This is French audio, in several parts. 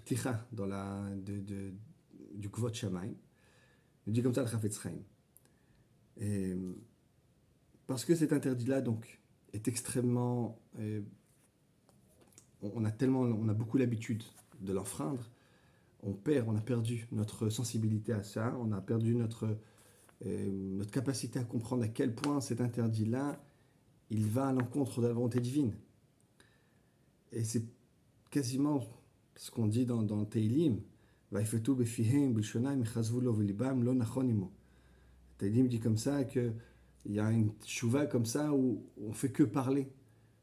pticha du Kvod Shamaim. Il dit comme ça le Chafetz Chaim. Parce que cet interdit-là, donc, est extrêmement... on a beaucoup l'habitude de l'enfreindre. On a perdu notre sensibilité à ça, on a perdu notre capacité à comprendre à quel point cet interdit-là, il va à l'encontre de la volonté divine. Et c'est quasiment ce qu'on dit dans le Teilim. Teilim dit comme ça qu'il y a une tchouva comme ça où on fait que parler.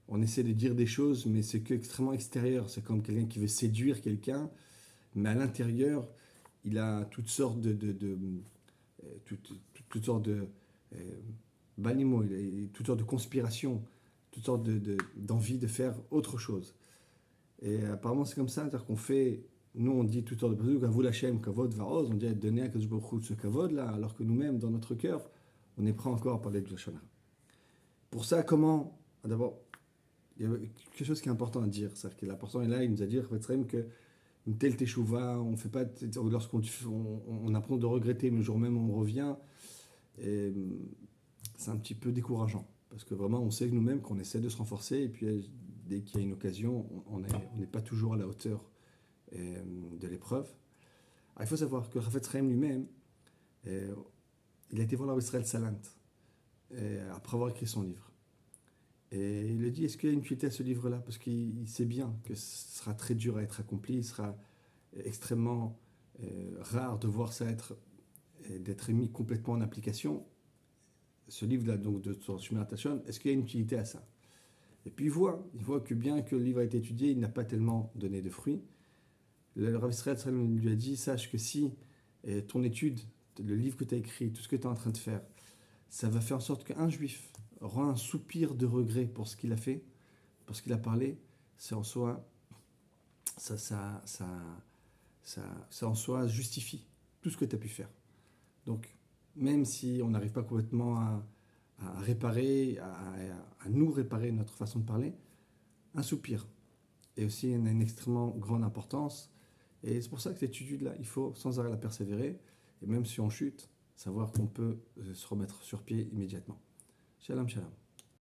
On essaie de dire des choses, mais c'est que extrêmement extérieur. C'est comme quelqu'un qui veut séduire quelqu'un, mais à l'intérieur, il a toutes sortes toutes sortes de banimo, toutes sortes de conspirations, toutes sortes d'envie de faire autre chose. Et apparemment, c'est comme ça, c'est-à-dire qu'on fait, nous on dit toutes sortes de choses, Kavod Hashem, Kavod Vaoz, on dit donner à Kadosh Baruch Hu ce Kavod là, alors que nous-mêmes, dans notre cœur, on est prêt encore à parler de Lashon Hara. Pour ça, comment, d'abord, il y a quelque chose qui est important à dire, c'est-à-dire qu'il est important, et là, il nous a dit, que une telle teshuva, on fait pas, lorsqu'on on apprend de regretter, mais le jour même on revient, et c'est un petit peu décourageant, parce que vraiment on sait nous-mêmes qu'on essaie de se renforcer, et puis dès qu'il y a une occasion, on n'est pas toujours à la hauteur de l'épreuve. Alors, il faut savoir que Chafetz Chaim lui-même, il a été voir l'Israël Salant, après avoir écrit son livre. Et il a dit, est-ce qu'il y a une utilité à ce livre-là? Parce qu'il sait bien que ce sera très dur à être accompli, il sera extrêmement rare de voir ça d'être mis complètement en application. Ce livre-là, donc, de Shmirat HaLashon, est-ce qu'il y a une utilité à ça? Et puis il voit que bien que le livre a été étudié, il n'a pas tellement donné de fruits. Le Rav Israël lui a dit, sache que si ton étude, le livre que tu as écrit, tout ce que tu es en train de faire, ça va faire en sorte qu'un juif aura un soupir de regret pour ce qu'il a fait, pour ce qu'il a parlé, c'est en soi, ça en soi justifie tout ce que tu as pu faire. Donc, même si on n'arrive pas complètement à réparer, à nous réparer notre façon de parler, un soupir. Et aussi, il a une extrêmement grande importance. Et c'est pour ça que cette étude-là, il faut sans arrêt la persévérer. Et même si on chute, savoir qu'on peut se remettre sur pied immédiatement. Shalom, shalom.